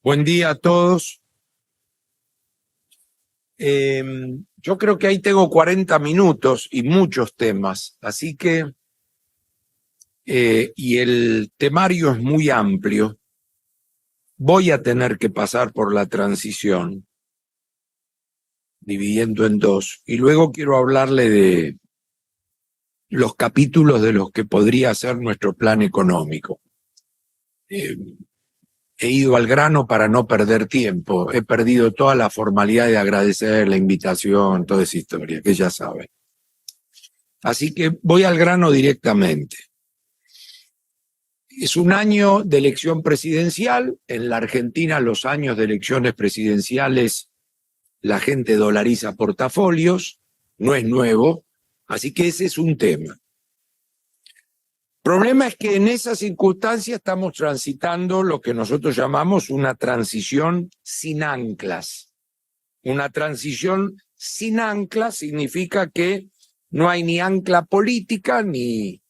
Buen día a todos. Yo creo que ahí tengo 40 minutos y muchos temas, así que, y el temario es muy amplio, voy a tener que pasar por la transición, dividiendo en dos, y luego quiero hablarle de los capítulos de los que podría ser nuestro plan económico. He ido al grano para no perder tiempo. He perdido toda la formalidad de agradecer la invitación, toda esa historia que ya saben. Así que voy al grano directamente. Es un año de elección presidencial. En la Argentina, los años de elecciones presidenciales, la gente dolariza portafolios. No es nuevo. Así que ese es un tema. El problema es que en esa circunstancia estamos transitando lo que nosotros llamamos una transición sin anclas. Una transición sin anclas significa que no hay ni ancla política, ni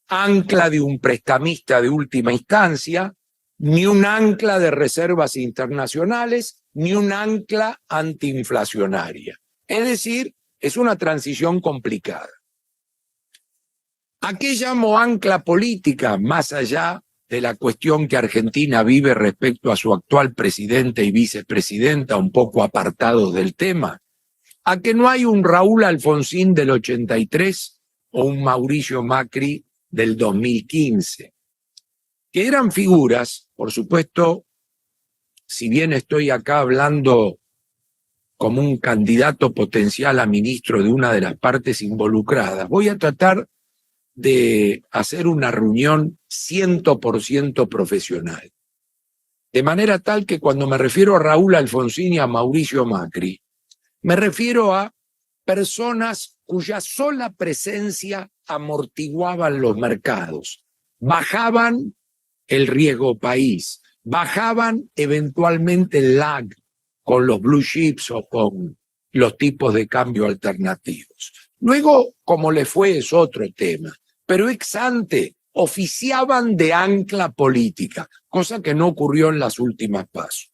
ancla de un prestamista de última instancia, ni un ancla de reservas internacionales, ni un ancla antiinflacionaria. Es decir, es una transición complicada. ¿A qué llamo ancla política, más allá de la cuestión que Argentina vive respecto a su actual presidente y vicepresidenta, un poco apartados del tema? A que no hay un Raúl Alfonsín del 83 o un Mauricio Macri del 2015, que eran figuras, por supuesto, si bien estoy acá hablando como un candidato potencial a ministro de una de las partes involucradas, voy a tratar de hacer una reunión 100% profesional. De manera tal que cuando me refiero a Raúl Alfonsín y a Mauricio Macri, me refiero a personas cuya sola presencia amortiguaban los mercados, bajaban el riesgo país, bajaban eventualmente el lag con los blue chips o con los tipos de cambio alternativos. Luego, como le fue, es otro tema, pero ex ante oficiaban de ancla política, cosa que no ocurrió en las últimas PASO.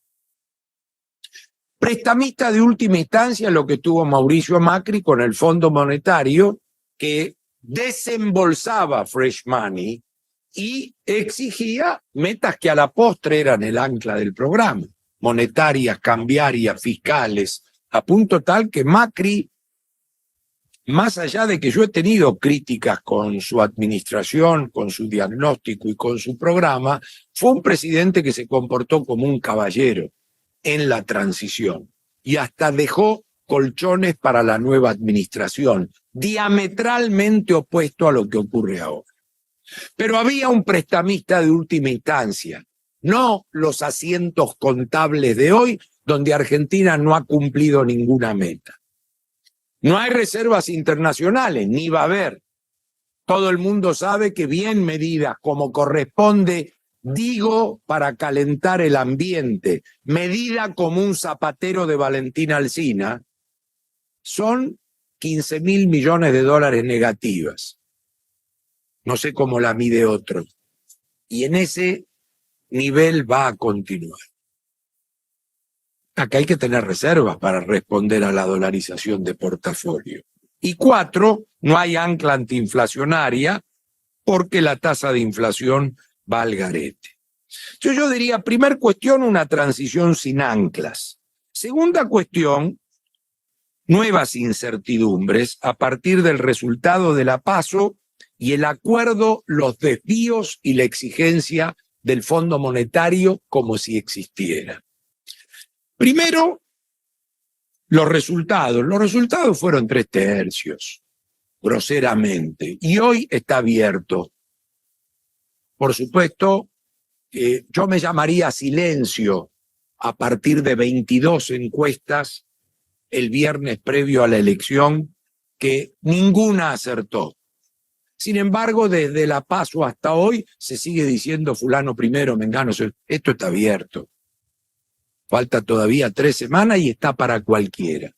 Prestamista de última instancia, lo que tuvo Mauricio Macri con el Fondo Monetario, que desembolsaba fresh money y exigía metas que a la postre eran el ancla del programa, monetarias, cambiarias, fiscales, a punto tal que Macri, más allá de que yo he tenido críticas con su administración, con su diagnóstico y con su programa, fue un presidente que se comportó como un caballero en la transición y hasta dejó colchones para la nueva administración, diametralmente opuesto a lo que ocurre ahora. Pero había un prestamista de última instancia, no los asientos contables de hoy, donde Argentina no ha cumplido ninguna meta. No hay reservas internacionales, ni va a haber. Todo el mundo sabe que bien medidas como corresponde, digo, para calentar el ambiente, medida como un zapatero de Valentín Alsina, son 15.000 millones de dólares negativas. No sé cómo la mide otro. Y en ese nivel va a continuar. Acá hay que tener reservas para responder a la dolarización de portafolio. Y 4, no hay ancla antiinflacionaria porque la tasa de inflación va al garete. Entonces yo diría, primer cuestión, una transición sin anclas. Segunda cuestión, nuevas incertidumbres a partir del resultado de la PASO y el acuerdo, los desvíos y la exigencia del Fondo Monetario como si existiera. Primero, los resultados. Los resultados fueron 3/3, groseramente, y hoy está abierto. Por supuesto, yo me llamaría silencio a partir de 22 encuestas el viernes previo a la elección, que ninguna acertó. Sin embargo, desde la PASO hasta hoy se sigue diciendo fulano primero, mengano. Esto está abierto. Falta todavía 3 semanas y está para cualquiera.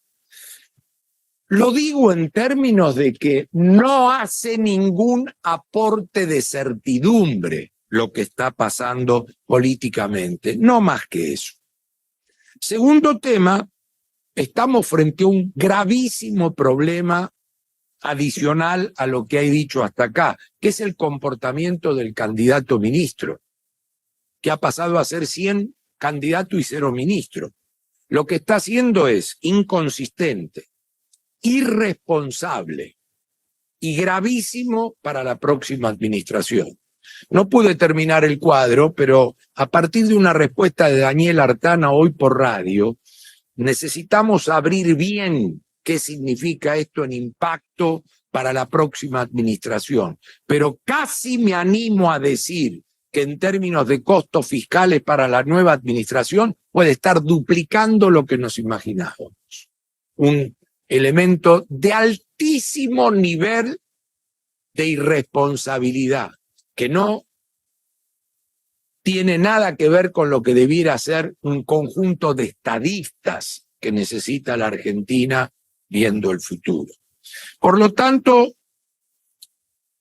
Lo digo en términos de que no hace ningún aporte de certidumbre lo que está pasando políticamente, no más que eso. Segundo tema, estamos frente a un gravísimo problema adicional a lo que he dicho hasta acá, que es el comportamiento del candidato ministro, que ha pasado a ser 100 candidato y 0 ministro. Lo que está haciendo es inconsistente, irresponsable y gravísimo para la próxima administración. No pude terminar el cuadro, pero a partir de una respuesta de Daniel Artana hoy por radio, necesitamos abrir bien qué significa esto en impacto para la próxima administración. Pero casi me animo a decir que en términos de costos fiscales para la nueva administración puede estar duplicando lo que nos imaginábamos. Un elemento de altísimo nivel de irresponsabilidad, que no tiene nada que ver con lo que debiera ser un conjunto de estadistas que necesita la Argentina viendo el futuro. Por lo tanto,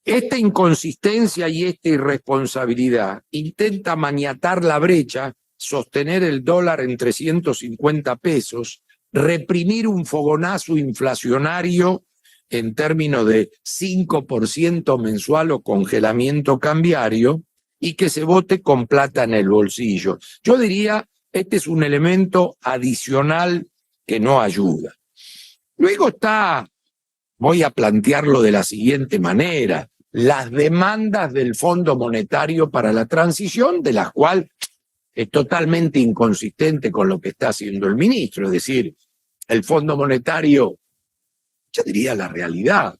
esta inconsistencia y esta irresponsabilidad intenta maniatar la brecha, sostener el dólar en 350 pesos, reprimir un fogonazo inflacionario en términos de 5% mensual o congelamiento cambiario, y que se vote con plata en el bolsillo. Yo diría, este es un elemento adicional que no ayuda. Luego está, voy a plantearlo de la siguiente manera, las demandas del Fondo Monetario para la Transición, de las cuales es totalmente inconsistente con lo que está haciendo el ministro. Es decir, el Fondo Monetario, yo diría la realidad,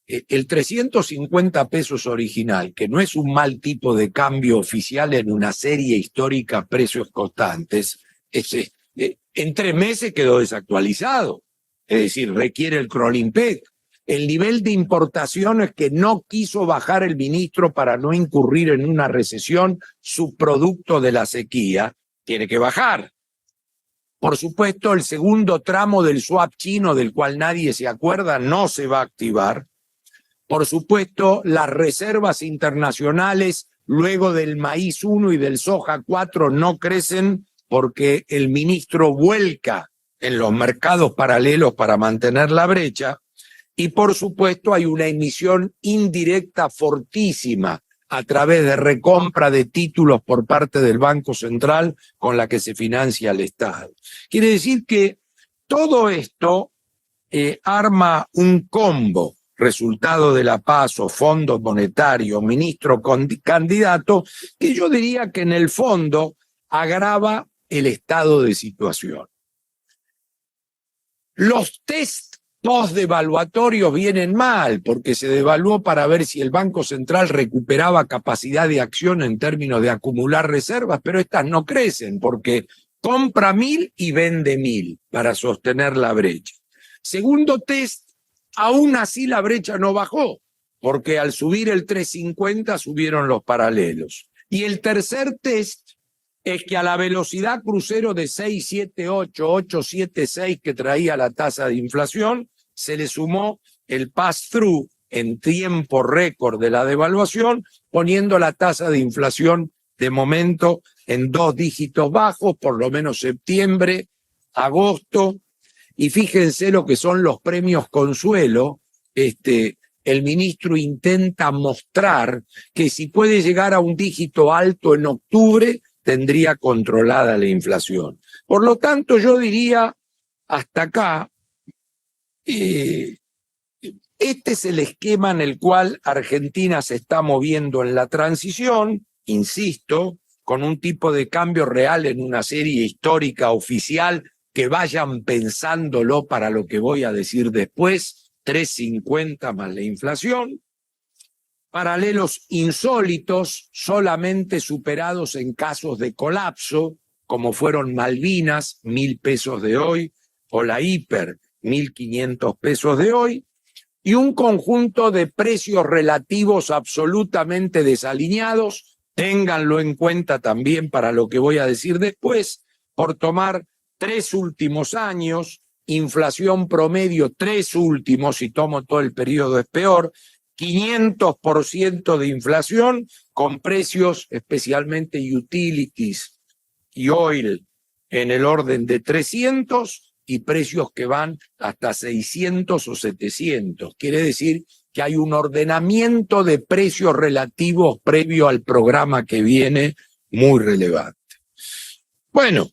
el 350 pesos original, que no es un mal tipo de cambio oficial en una serie histórica precios constantes, en 3 meses quedó desactualizado. Es decir, requiere el crawling peg. El nivel de importaciones que no quiso bajar el ministro para no incurrir en una recesión, subproducto de la sequía, tiene que bajar. Por supuesto, el segundo tramo del swap chino, del cual nadie se acuerda, no se va a activar. Por supuesto, las reservas internacionales, luego del maíz 1 y del soja 4, no crecen porque el ministro vuelca en los mercados paralelos para mantener la brecha. Y por supuesto, hay una emisión indirecta fortísima a través de recompra de títulos por parte del Banco Central con la que se financia el Estado. Quiere decir que todo esto arma un combo, resultado de la PASO, Fondo Monetario, ministro candidato, que yo diría que en el fondo agrava el estado de situación. Los test post-devaluatorios vienen mal, porque se devaluó para ver si el Banco Central recuperaba capacidad de acción en términos de acumular reservas, pero estas no crecen, porque compra 1.000 y vende 1.000 para sostener la brecha. Segundo test, aún así la brecha no bajó, porque al subir el 350 subieron los paralelos. Y el tercer test es que a la velocidad crucero de 678, 876 que traía la tasa de inflación, se le sumó el pass-through en tiempo récord de la devaluación, poniendo la tasa de inflación de momento en 2 dígitos bajos, por lo menos septiembre, agosto. Y fíjense lo que son los premios Consuelo. El ministro intenta mostrar que si puede llegar a un dígito alto en octubre, tendría controlada la inflación. Por lo tanto, yo diría, hasta acá, este es el esquema en el cual Argentina se está moviendo en la transición, insisto, con un tipo de cambio real en una serie histórica oficial, que vayan pensándolo para lo que voy a decir después, 3.50 más la inflación, paralelos insólitos, solamente superados en casos de colapso, como fueron Malvinas, 1.000 pesos de hoy, o la hiper, 1.500 pesos de hoy, y un conjunto de precios relativos absolutamente desalineados, ténganlo en cuenta también para lo que voy a decir después, por tomar 3 últimos años, inflación promedio 3 últimos, si tomo todo el periodo es peor, 500% de inflación, con precios especialmente utilities y oil en el orden de 300 y precios que van hasta 600 o 700. Quiere decir que hay un ordenamiento de precios relativos previo al programa que viene muy relevante. Bueno,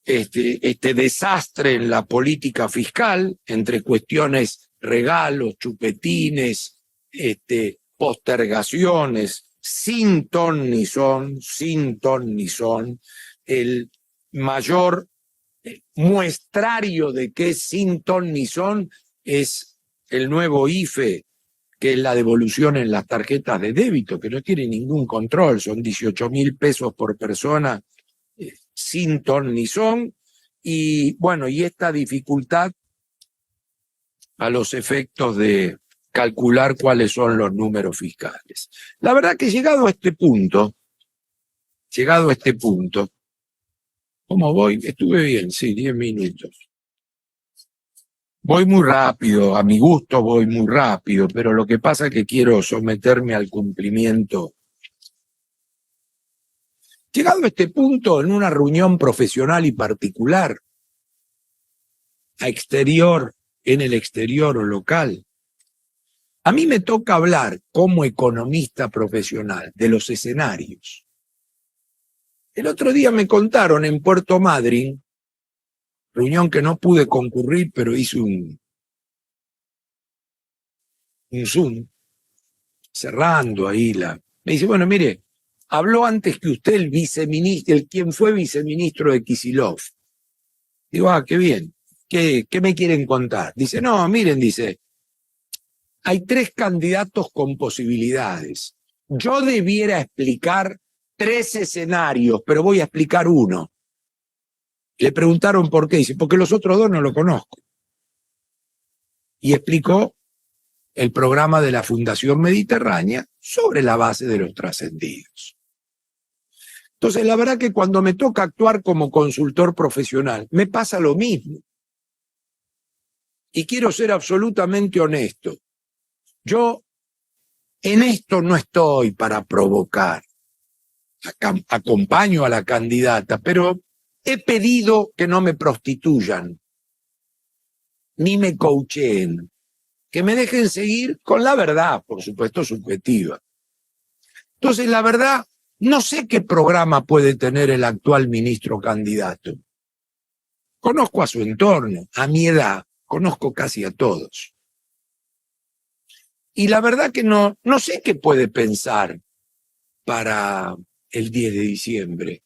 este desastre en la política fiscal, entre cuestiones regalos, chupetines, postergaciones, sin ton ni son, el mayor muestrario de que es sin ton ni son es el nuevo IFE, que es la devolución en las tarjetas de débito, que no tiene ningún control, son 18.000 pesos por persona, sin ton ni son, y bueno, y esta dificultad a los efectos de calcular cuáles son los números fiscales. La verdad que llegado a este punto, ¿cómo voy? Estuve bien, sí, 10 minutos. Voy muy rápido, a mi gusto voy muy rápido, pero lo que pasa es que quiero someterme al cumplimiento. Llegado a este punto, en una reunión profesional y particular, en el exterior o local, a mí me toca hablar como economista profesional de los escenarios. El otro día me contaron en Puerto Madryn, reunión que no pude concurrir, pero hice un Zoom, cerrando ahí me dice, bueno, mire, habló antes que usted el viceministro, quien fue viceministro de Kicillof. Digo, qué bien. ¿Qué me quieren contar? Dice, no, miren, dice, hay 3 candidatos con posibilidades. Yo debiera explicar 3 escenarios, pero voy a explicar uno. Le preguntaron por qué. Dice, porque los otros 2 no lo conozco. Y explicó el programa de la Fundación Mediterránea sobre la base de los trascendidos. Entonces, la verdad que cuando me toca actuar como consultor profesional, me pasa lo mismo. Y quiero ser absolutamente honesto. Yo en esto no estoy para provocar. Acompaño a la candidata, pero he pedido que no me prostituyan, ni me coacheen, que me dejen seguir con la verdad, por supuesto subjetiva. Entonces, la verdad, no sé qué programa puede tener el actual ministro candidato. Conozco a su entorno, a mi edad, conozco casi a todos. Y la verdad que no sé qué puede pensar para el 10 de diciembre.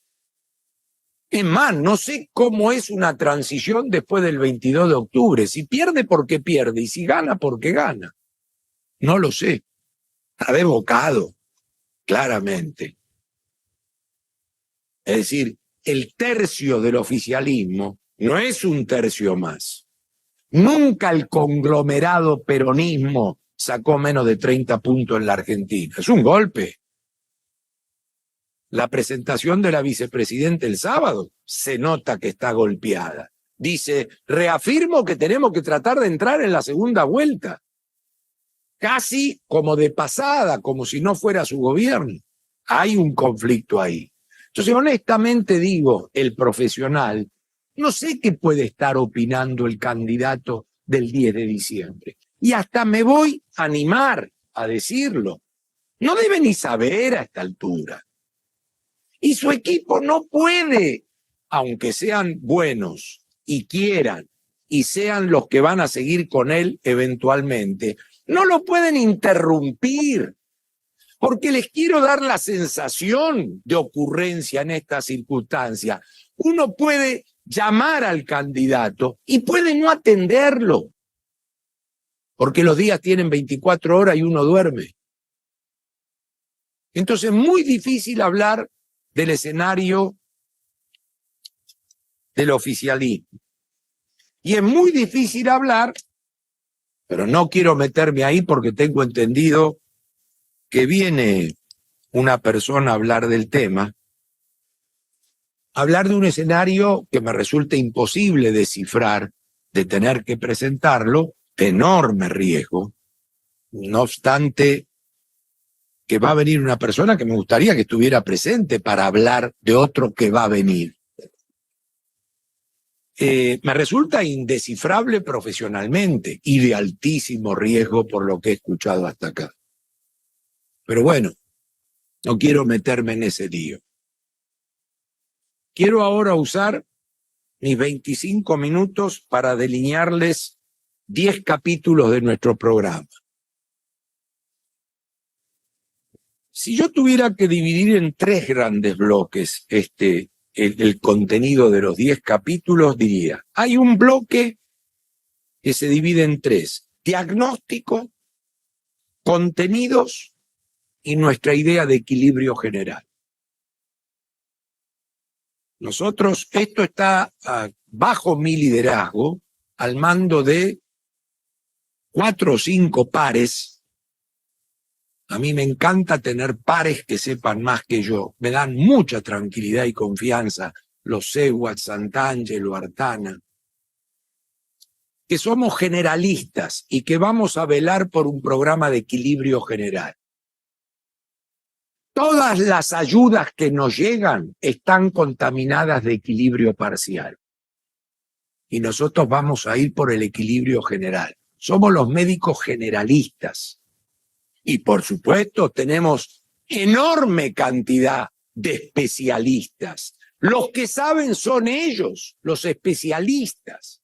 Es más, no sé cómo es una transición después del 22 de octubre. Si pierde, ¿por qué pierde? Y si gana, ¿por qué gana? No lo sé. Está desbocado, claramente. Es decir, el tercio del oficialismo no es un tercio más. Nunca el conglomerado peronismo sacó menos de 30 puntos en la Argentina. Es un golpe. La presentación de la vicepresidenta el sábado se nota que está golpeada. Dice, reafirmo que tenemos que tratar de entrar en la segunda vuelta. Casi como de pasada, como si no fuera su gobierno. Hay un conflicto ahí. Entonces, honestamente digo, el profesional, no sé qué puede estar opinando el candidato del 10 de diciembre. Y hasta me voy a animar a decirlo. No debe ni saber a esta altura. Y su equipo no puede, aunque sean buenos y quieran, y sean los que van a seguir con él eventualmente, no lo pueden interrumpir. Porque les quiero dar la sensación de ocurrencia en esta circunstancia. Uno puede llamar al candidato y puede no atenderlo, porque los días tienen 24 horas y uno duerme. Entonces es muy difícil hablar del escenario del oficialismo. Y es muy difícil hablar, pero no quiero meterme ahí porque tengo entendido que viene una persona a hablar del tema, hablar de un escenario que me resulta imposible descifrar, de tener que presentarlo, enorme riesgo, No obstante, que va a venir una persona que me gustaría que estuviera presente para hablar de otro que va a venir. Me resulta indescifrable profesionalmente y de altísimo riesgo por lo que he escuchado hasta acá. Pero bueno, no quiero meterme en ese lío. Quiero ahora usar mis 25 minutos para delinearles 10 capítulos de nuestro programa. Si yo tuviera que dividir en 3 grandes bloques el contenido de los 10 capítulos, diría, hay un bloque que se divide en 3: diagnóstico, contenidos y nuestra idea de equilibrio general. Nosotros, esto está bajo mi liderazgo, al mando de 4 o 5 pares. A mí me encanta tener pares que sepan más que yo. Me dan mucha tranquilidad y confianza los Seward, Santangelo, Artana, que somos generalistas y que vamos a velar por un programa de equilibrio general. Todas las ayudas que nos llegan están contaminadas de equilibrio parcial. Y nosotros vamos a ir por el equilibrio general. Somos los médicos generalistas. Y por supuesto tenemos enorme cantidad de especialistas. Los que saben son ellos, los especialistas.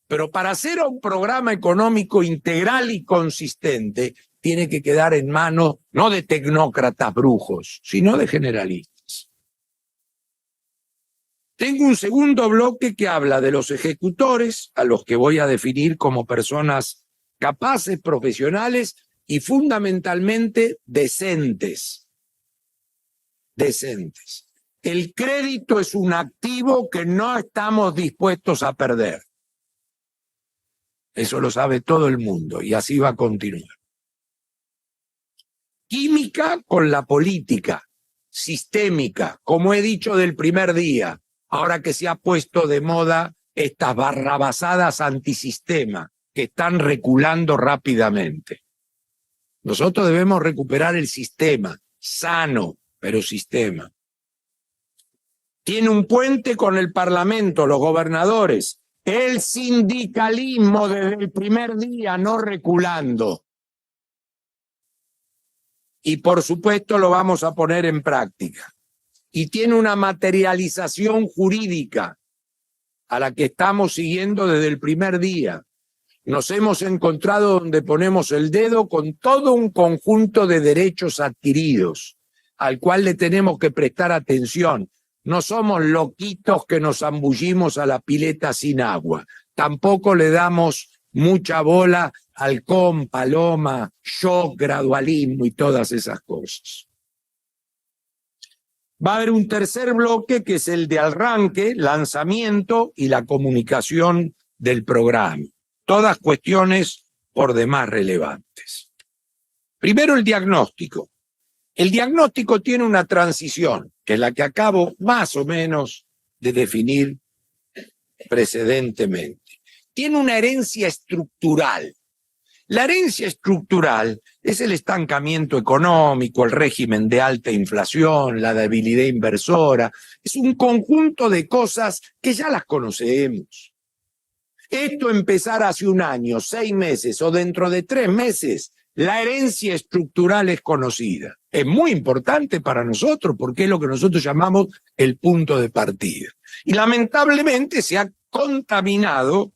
Pero para hacer un programa económico integral y consistente, tiene que quedar en manos no de tecnócratas brujos, sino de generalistas. Tengo un segundo bloque que habla de los ejecutores, a los que voy a definir como personas capaces, profesionales y fundamentalmente decentes. Decentes. El crédito es un activo que no estamos dispuestos a perder. Eso lo sabe todo el mundo y así va a continuar. Química con la política, sistémica, como he dicho del primer día, ahora que se ha puesto de moda estas barrabasadas antisistema que están reculando rápidamente. Nosotros debemos recuperar el sistema, sano, pero sistema. Tiene un puente con el Parlamento, los gobernadores, el sindicalismo desde el primer día, no reculando. Y por supuesto lo vamos a poner en práctica. Y tiene una materialización jurídica a la que estamos siguiendo desde el primer día. Nos hemos encontrado donde ponemos el dedo con todo un conjunto de derechos adquiridos, al cual le tenemos que prestar atención. No somos loquitos que nos zambullimos a la pileta sin agua. Tampoco le damos mucha bola halcón, paloma, shock, gradualismo y todas esas cosas. Va a haber un tercer bloque que es el de arranque, lanzamiento y la comunicación del programa. Todas cuestiones por demás relevantes. Primero, el diagnóstico. El diagnóstico tiene una transición, que es la que acabo más o menos de definir precedentemente. Tiene una herencia estructural. La herencia estructural es el estancamiento económico, el régimen de alta inflación, la debilidad inversora. Es un conjunto de cosas que ya las conocemos. Esto empezar hace un año, 6 meses o dentro de 3 meses, la herencia estructural es conocida. Es muy importante para nosotros porque es lo que nosotros llamamos el punto de partida. Y lamentablemente se ha contaminado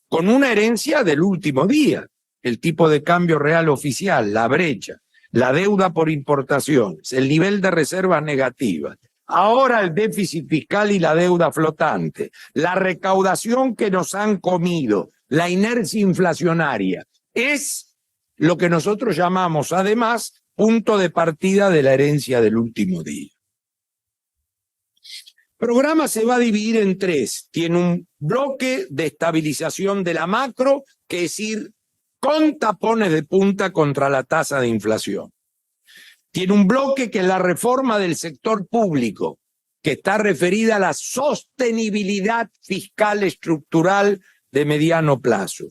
con una herencia del último día. El tipo de cambio real oficial, la brecha, la deuda por importaciones, el nivel de reservas negativas. Ahora el déficit fiscal y la deuda flotante, la recaudación que nos han comido, la inercia inflacionaria, es lo que nosotros llamamos además punto de partida de la herencia del último día. El programa se va a dividir en 3. Tiene un bloque de estabilización de la macro, que es ir con tapones de punta contra la tasa de inflación. Tiene un bloque que es la reforma del sector público, que está referida a la sostenibilidad fiscal estructural de mediano plazo.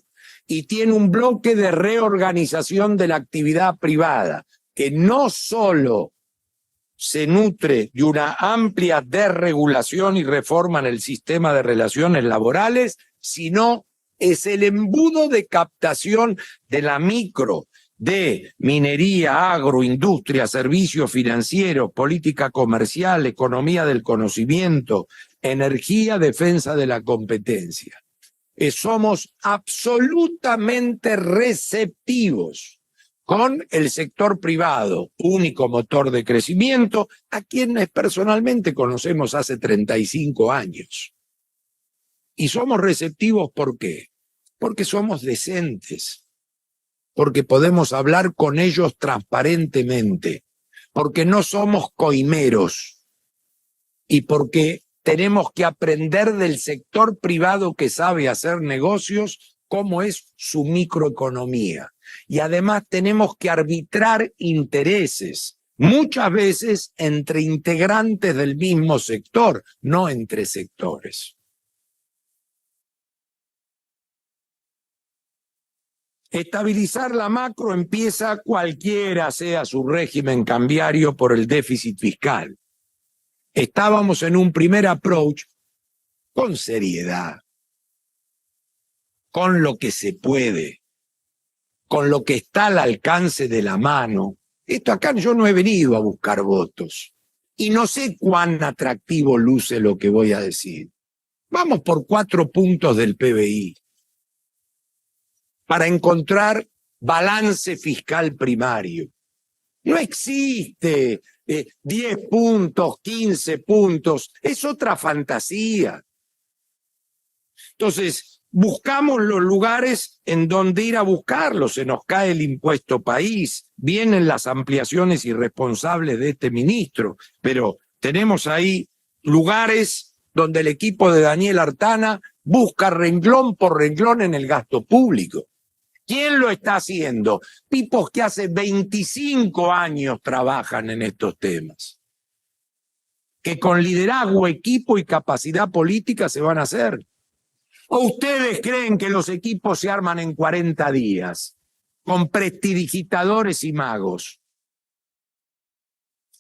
y tiene un bloque de reorganización de la actividad privada, que no solo se nutre de una amplia desregulación y reforma en el sistema de relaciones laborales, sino es el embudo de captación de la micro, de minería, agroindustria, servicios financieros, política comercial, economía del conocimiento, energía, defensa de la competencia. Somos absolutamente receptivos con el sector privado, único motor de crecimiento, a quienes personalmente conocemos hace 35 años. Y somos receptivos, ¿por qué? Porque somos decentes, porque podemos hablar con ellos transparentemente, porque no somos coimeros y porque tenemos que aprender del sector privado que sabe hacer negocios cómo es su microeconomía. Y además tenemos que arbitrar intereses, muchas veces entre integrantes del mismo sector, no entre sectores. Estabilizar la macro empieza cualquiera sea su régimen cambiario por el déficit fiscal. Estábamos en un primer approach con seriedad, con lo que se puede, con lo que está al alcance de la mano. Esto acá yo no he venido a buscar votos y no sé cuán atractivo luce lo que voy a decir. Vamos por 4 puntos del PBI para encontrar balance fiscal primario. No existe 10 puntos, 15 puntos, es otra fantasía. Entonces, buscamos los lugares en donde ir a buscarlo. Se nos cae el impuesto país, vienen las ampliaciones irresponsables de este ministro, pero tenemos ahí lugares donde el equipo de Daniel Artana busca renglón por renglón en el gasto público. ¿Quién lo está haciendo? Tipos que hace 25 años trabajan en estos temas, que con liderazgo, equipo y capacidad política se van a hacer. ¿O ustedes creen que los equipos se arman en 40 días con prestidigitadores y magos?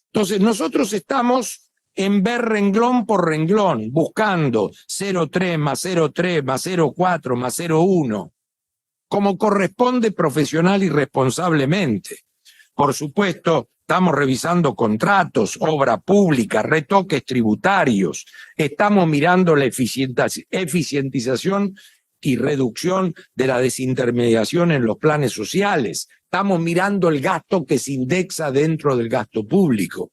Entonces nosotros estamos en ver renglón por renglón, buscando 0,3 más 0,3 más 0,4 más 0,1, como corresponde profesional y responsablemente. Por supuesto, estamos revisando contratos, obra pública, retoques tributarios, estamos mirando la eficientización y reducción de la desintermediación en los planes sociales, estamos mirando el gasto que se indexa dentro del gasto público.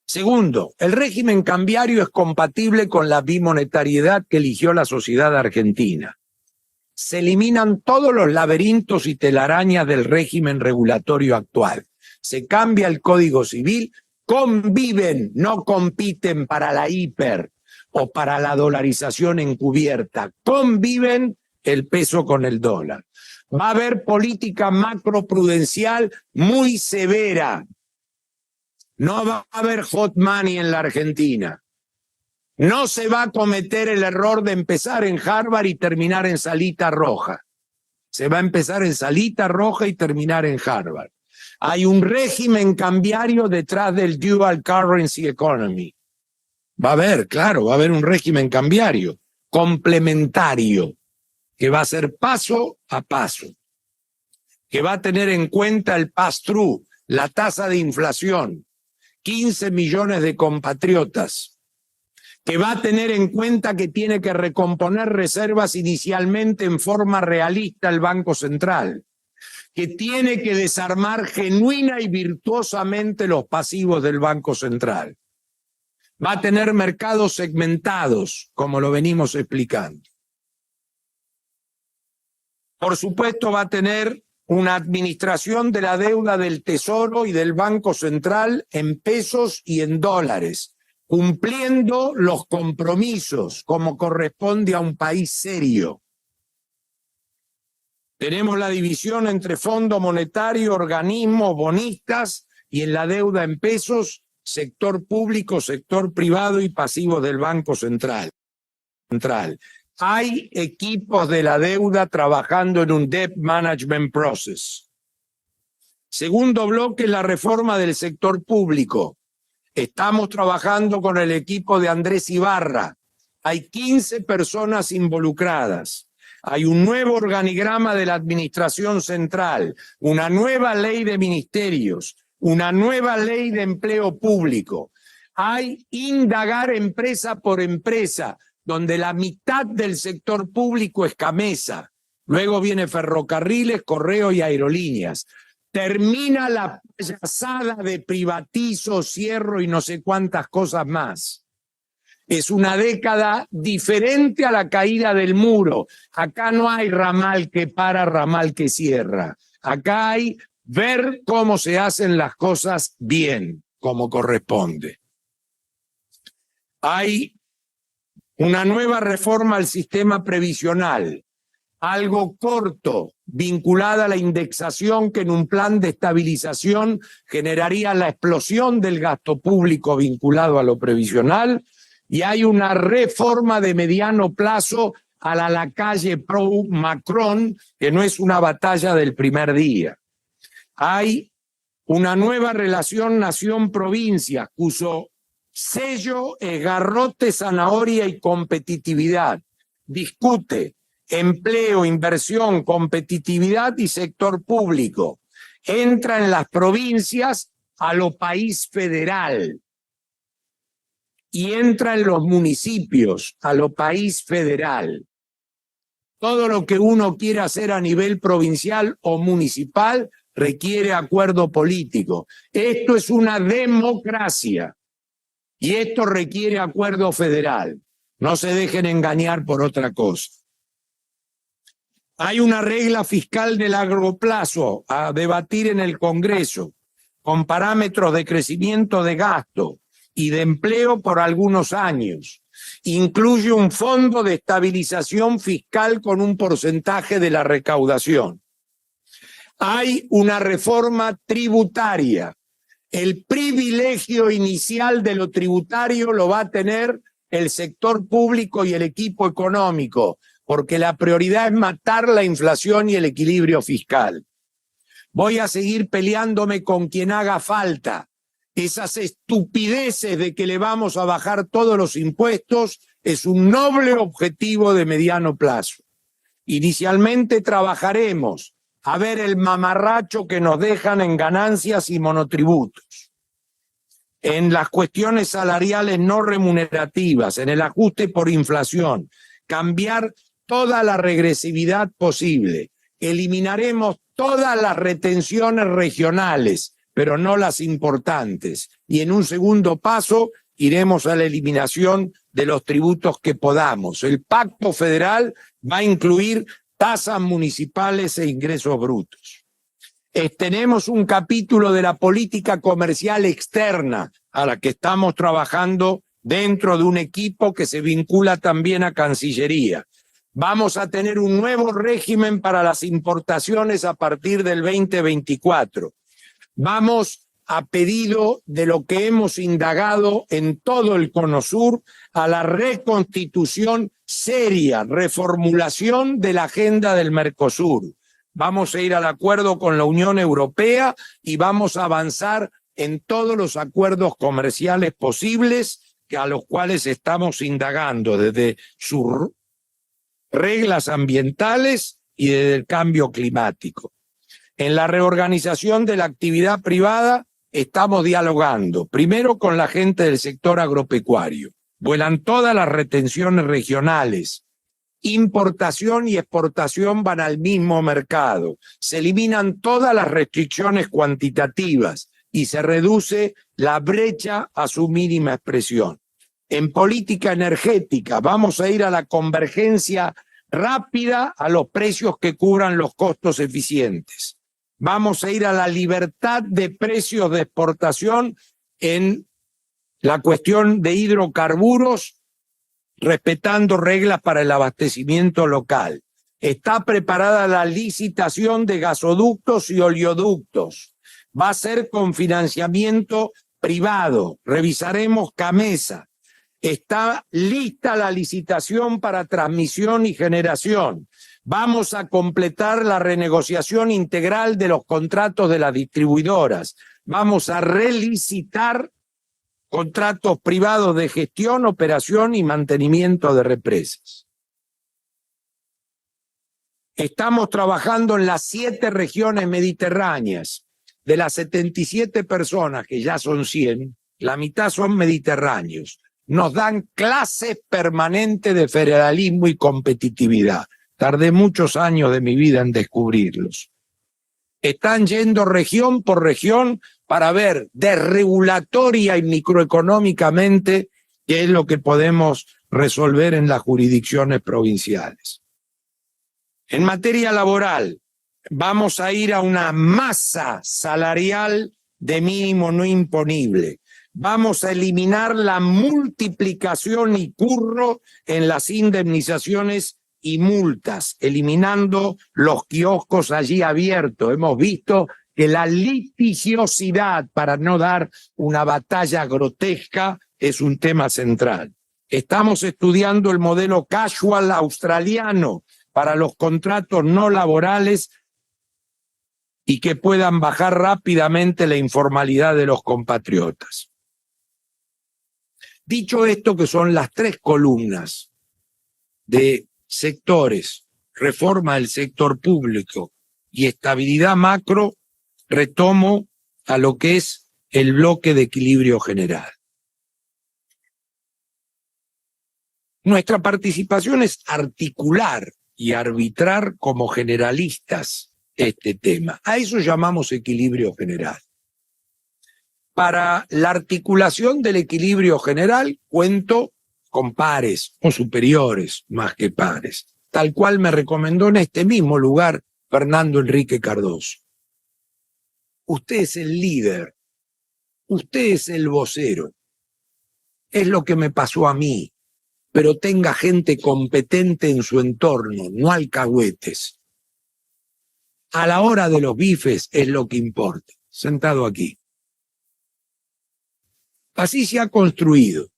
Segundo, el régimen cambiario es compatible con la bimonetariedad que eligió la sociedad argentina. Se eliminan todos los laberintos y telarañas del régimen regulatorio actual. Se cambia el Código Civil, conviven, no compiten para la hiper o para la dolarización encubierta, conviven el peso con el dólar. Va a haber política macroprudencial muy severa. No va a haber hot money en la Argentina. No se va a cometer el error de empezar en Harvard y terminar en Salita Roja. Se va a empezar en Salita Roja y terminar en Harvard. Hay un régimen cambiario detrás del dual currency economy. Va a haber, claro, va a haber un régimen cambiario, complementario, que va a ser paso a paso, que va a tener en cuenta el pass-through, la tasa de inflación, 15 millones de compatriotas, que va a tener en cuenta que tiene que recomponer reservas inicialmente en forma realista el Banco Central, que tiene que desarmar genuina y virtuosamente los pasivos del Banco Central. Va a tener mercados segmentados, como lo venimos explicando. Por supuesto, va a tener una administración de la deuda del Tesoro y del Banco Central en pesos y en dólares, cumpliendo los compromisos como corresponde a un país serio. Tenemos la división entre Fondo Monetario, organismos, bonistas, y en la deuda en pesos, sector público, sector privado y pasivos del Banco Central. Hay equipos de la deuda trabajando en un debt management process. Segundo bloque, la reforma del sector público. Estamos trabajando con el equipo de Andrés Ibarra. Hay 15 personas involucradas. Hay un nuevo organigrama de la Administración Central, una nueva ley de ministerios, una nueva ley de empleo público. Hay indagar empresa por empresa, donde la mitad del sector público es Camesa. Luego viene ferrocarriles, correo y aerolíneas. Termina la payasada de privatizo, cierro y no sé cuántas cosas más. Es una década diferente a la caída del muro. Acá no hay ramal que para, ramal que cierra. Acá hay ver cómo se hacen las cosas bien, como corresponde. Hay una nueva reforma al sistema previsional, algo corto, vinculada a la indexación que en un plan de estabilización generaría la explosión del gasto público vinculado a lo previsional, y hay una reforma de mediano plazo a la Lacalle pro Macron, que no es una batalla del primer día. Hay una nueva relación nación-provincia, cuyo sello es garrote, zanahoria y competitividad. Discute empleo, inversión, competitividad y sector público. Entra en las provincias a lo país federal y entra en los municipios a lo país federal. Todo lo que uno quiere hacer a nivel provincial o municipal requiere acuerdo político. Esto es una democracia y esto requiere acuerdo federal. No se dejen engañar por otra cosa. Hay una regla fiscal de largo plazo a debatir en el Congreso, con parámetros de crecimiento de gasto y de empleo por algunos años. Incluye un fondo de estabilización fiscal con un porcentaje de la recaudación. Hay una reforma tributaria. El privilegio inicial de lo tributario lo va a tener el sector público y el equipo económico, porque la prioridad es matar la inflación y el equilibrio fiscal. Voy a seguir peleándome con quien haga falta. Esas estupideces de que le vamos a bajar todos los impuestos es un noble objetivo de mediano plazo. Inicialmente trabajaremos a ver el mamarracho que nos dejan en ganancias y monotributos, en las cuestiones salariales no remunerativas, en el ajuste por inflación, cambiar toda la regresividad posible. Eliminaremos todas las retenciones regionales, pero no las importantes. Y en un segundo paso iremos a la eliminación de los tributos que podamos. El pacto federal va a incluir tasas municipales e ingresos brutos. Tenemos un capítulo de la política comercial externa a la que estamos trabajando dentro de un equipo que se vincula también a Cancillería. Vamos a tener un nuevo régimen para las importaciones a partir del 2024. Vamos, a pedido de lo que hemos indagado en todo el Cono Sur, a la reconstitución seria, reformulación de la agenda del Mercosur. Vamos a ir al acuerdo con la Unión Europea y vamos a avanzar en todos los acuerdos comerciales posibles a los cuales estamos indagando, desde sus reglas ambientales y desde el cambio climático. En la reorganización de la actividad privada estamos dialogando, primero con la gente del sector agropecuario. Vuelan todas las retenciones regionales. Importación y exportación van al mismo mercado. Se eliminan todas las restricciones cuantitativas y se reduce la brecha a su mínima expresión. En política energética vamos a ir a la convergencia rápida a los precios que cubran los costos eficientes. Vamos a ir a la libertad de precios de exportación en la cuestión de hidrocarburos, respetando reglas para el abastecimiento local. Está preparada la licitación de gasoductos y oleoductos. Va a ser con financiamiento privado. Revisaremos Camesa. Está lista la licitación para transmisión y generación. Vamos a completar la renegociación integral de los contratos de las distribuidoras. Vamos a relicitar contratos privados de gestión, operación y mantenimiento de represas. Estamos trabajando en las 7 regiones mediterráneas. De las 77 personas, que ya son 100, la mitad son mediterráneos. Nos dan clases permanentes de federalismo y competitividad. Tardé muchos años de mi vida en descubrirlos. Están yendo región por región para ver desregulatoria y microeconómicamente qué es lo que podemos resolver en las jurisdicciones provinciales. En materia laboral, vamos a ir a una masa salarial de mínimo no imponible. Vamos a eliminar la multiplicación y curro en las indemnizaciones y multas, eliminando los kioscos allí abiertos. Hemos visto que la litigiosidad, para no dar una batalla grotesca, es un tema central. Estamos estudiando el modelo casual australiano para los contratos no laborales y que puedan bajar rápidamente la informalidad de los compatriotas. Dicho esto, que son las 3 columnas de sectores, reforma del sector público y estabilidad macro, retomo a lo que es el bloque de equilibrio general. Nuestra participación es articular y arbitrar como generalistas este tema. A eso llamamos equilibrio general. Para la articulación del equilibrio general cuento con pares o superiores más que pares, tal cual me recomendó en este mismo lugar Fernando Enrique Cardoso. Usted es el líder, usted es el vocero. Es lo que me pasó a mí, pero tenga gente competente en su entorno, no alcahuetes. A la hora de los bifes es lo que importa, sentado aquí. Así se ha construido.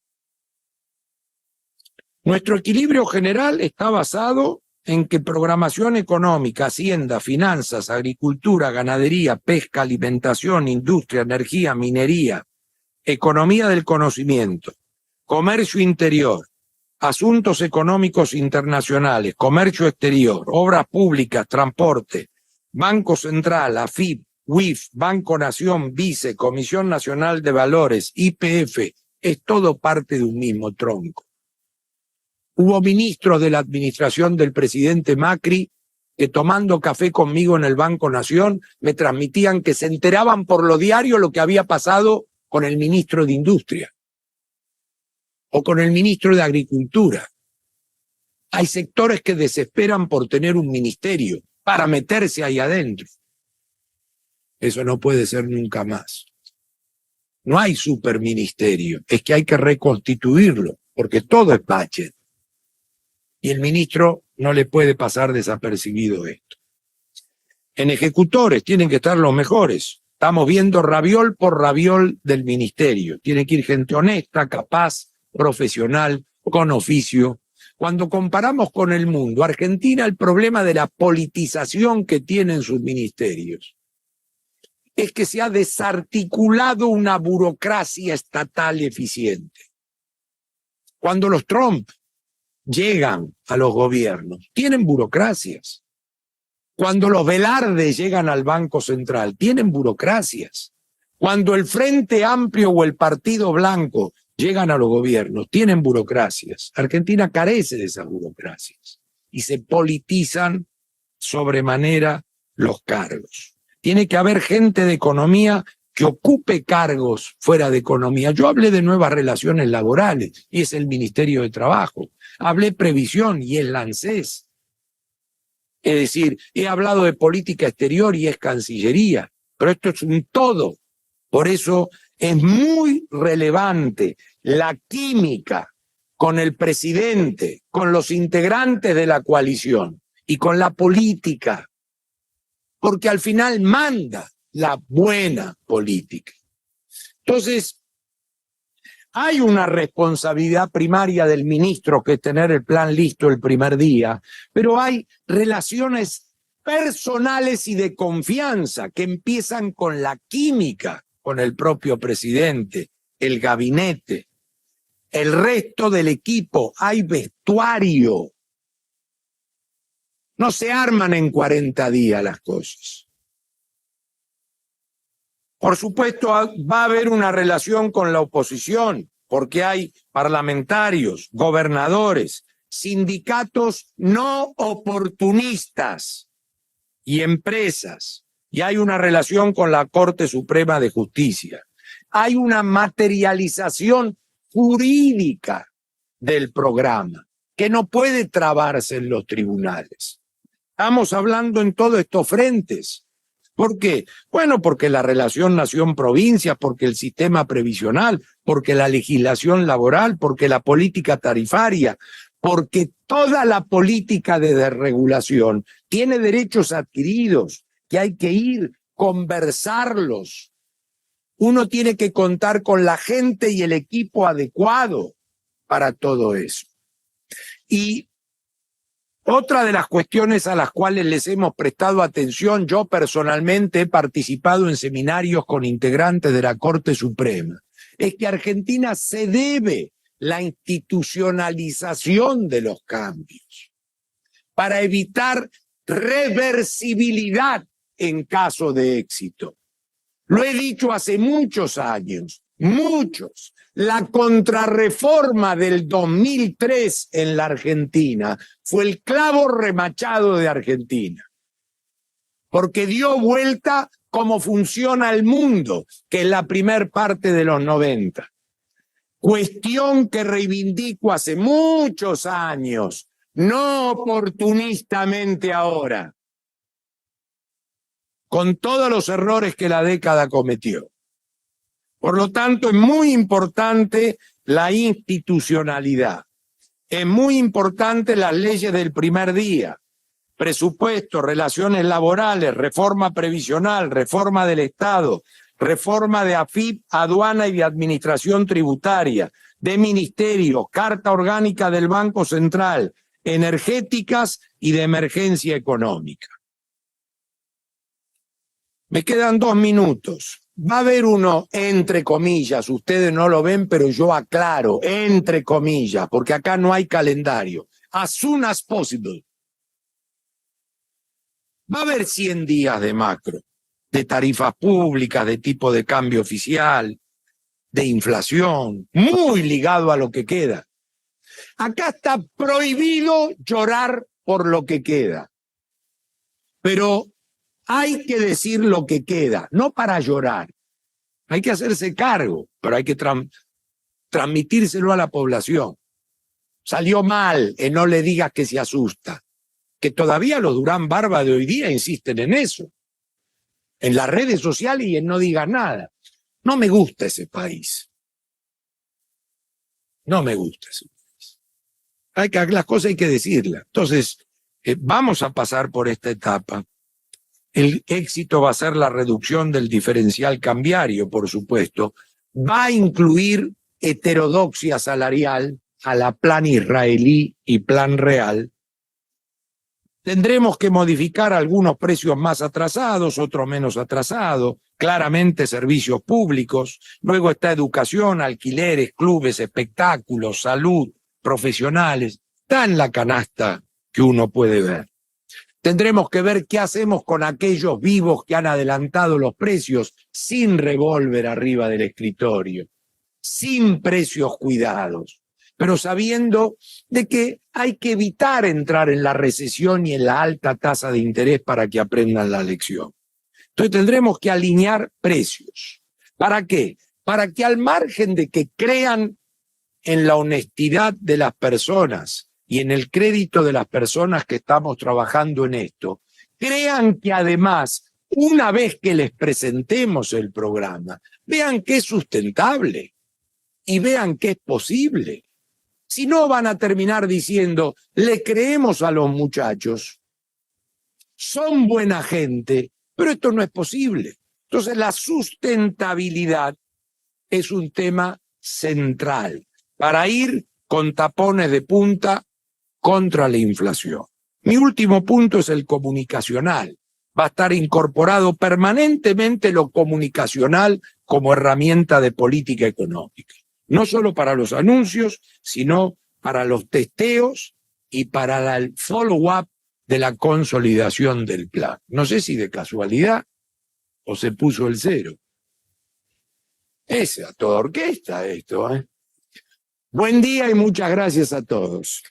Nuestro equilibrio general está basado en que programación económica, hacienda, finanzas, agricultura, ganadería, pesca, alimentación, industria, energía, minería, economía del conocimiento, comercio interior, asuntos económicos internacionales, comercio exterior, obras públicas, transporte, Banco Central, AFIP, UIF, Banco Nación, Vice, Comisión Nacional de Valores, YPF, es todo parte de un mismo tronco. Hubo ministros de la administración del presidente Macri que tomando café conmigo en el Banco Nación me transmitían que se enteraban por lo diario lo que había pasado con el ministro de Industria o con el ministro de Agricultura. Hay sectores que desesperan por tener un ministerio para meterse ahí adentro. Eso no puede ser nunca más. No hay superministerio, es que hay que reconstituirlo, porque todo es budget. Y el ministro no le puede pasar desapercibido esto. En ejecutores tienen que estar los mejores. Estamos viendo raviol por raviol del ministerio. Tiene que ir gente honesta, capaz, profesional, con oficio. Cuando comparamos con el mundo, Argentina, el problema de la politización que tienen sus ministerios es que se ha desarticulado una burocracia estatal eficiente. Cuando los Trump llegan a los gobiernos, tienen burocracias. Cuando los Velarde llegan al Banco Central, tienen burocracias. Cuando el Frente Amplio o el Partido Blanco llegan a los gobiernos, tienen burocracias. Argentina carece de esas burocracias y se politizan sobremanera los cargos. Tiene que haber gente de economía que ocupe cargos fuera de economía. Yo hablé de nuevas relaciones laborales y es el Ministerio de Trabajo. Hablé previsión y es la ANSES. Es decir, he hablado de política exterior y es Cancillería, pero esto es un todo. Por eso es muy relevante la química con el presidente, con los integrantes de la coalición y con la política, porque al final manda la buena política. Entonces, Hay una responsabilidad primaria del ministro, que es tener el plan listo el primer día, pero hay relaciones personales y de confianza que empiezan con la química, con el propio presidente, el gabinete, el resto del equipo. Hay vestuario. No se arman en 40 días las cosas. Por supuesto, va a haber una relación con la oposición, porque hay parlamentarios, gobernadores, sindicatos no oportunistas y empresas. Y hay una relación con la Corte Suprema de Justicia. Hay una materialización jurídica del programa que no puede trabarse en los tribunales. Estamos hablando en todos estos frentes. ¿Por qué? Bueno, porque la relación nación-provincia, porque el sistema previsional, porque la legislación laboral, porque la política tarifaria, porque toda la política de desregulación tiene derechos adquiridos que hay que ir, conversarlos. Uno tiene que contar con la gente y el equipo adecuado para todo eso. Y otra de las cuestiones a las cuales les hemos prestado atención, yo personalmente he participado en seminarios con integrantes de la Corte Suprema, es que Argentina se debe la institucionalización de los cambios para evitar reversibilidad en caso de éxito. Lo he dicho hace muchos años, muchos. La contrarreforma del 2003 en la Argentina fue el clavo remachado de Argentina, porque dio vuelta cómo funciona el mundo, que es la primer parte de los 90. Cuestión que reivindico hace muchos años, no oportunistamente ahora, con todos los errores que la década cometió. Por lo tanto, es muy importante la institucionalidad. Es muy importante las leyes del primer día. Presupuesto, relaciones laborales, reforma previsional, reforma del Estado, reforma de AFIP, aduana y de administración tributaria, de ministerios, carta orgánica del Banco Central, energéticas y de emergencia económica. Me quedan 2 minutos. Va a haber uno, entre comillas, ustedes no lo ven, pero yo aclaro, entre comillas, porque acá no hay calendario. As soon as possible. Va a haber 100 días de macro, de tarifas públicas, de tipo de cambio oficial, de inflación, muy ligado a lo que queda. Acá está prohibido llorar por lo que queda. Pero hay que decir lo que queda, no para llorar. Hay que hacerse cargo, pero hay que transmitírselo a la población. Salió mal, no le digas que se asusta. Que todavía los Durán Barba de hoy día insisten en eso. En las redes sociales y en no digas nada. No me gusta ese país. No me gusta ese país. Las cosas hay que decirlas. Entonces, vamos a pasar por esta etapa. El éxito va a ser la reducción del diferencial cambiario, por supuesto. Va a incluir heterodoxia salarial a la plan israelí y plan real. Tendremos que modificar algunos precios más atrasados, otros menos atrasados, claramente servicios públicos. Luego está educación, alquileres, clubes, espectáculos, salud, profesionales. Está en la canasta que uno puede ver. Tendremos que ver qué hacemos con aquellos vivos que han adelantado los precios sin revólver arriba del escritorio, sin precios cuidados, pero sabiendo de que hay que evitar entrar en la recesión y en la alta tasa de interés para que aprendan la lección. Entonces tendremos que alinear precios. ¿Para qué? Para que al margen de que crean en la honestidad de las personas y en el crédito de las personas que estamos trabajando en esto, crean que además, una vez que les presentemos el programa, vean que es sustentable y vean que es posible. Si no, van a terminar diciendo, le creemos a los muchachos, son buena gente, pero esto no es posible. Entonces la sustentabilidad es un tema central para ir con tapones de punta contra la inflación. Mi último punto es el comunicacional. Va a estar incorporado permanentemente lo comunicacional como herramienta de política económica. No solo para los anuncios, sino para los testeos y para el follow-up de la consolidación del plan. No sé si de casualidad o se puso el cero. Es a toda orquesta esto, ¿eh? Buen día y muchas gracias a todos.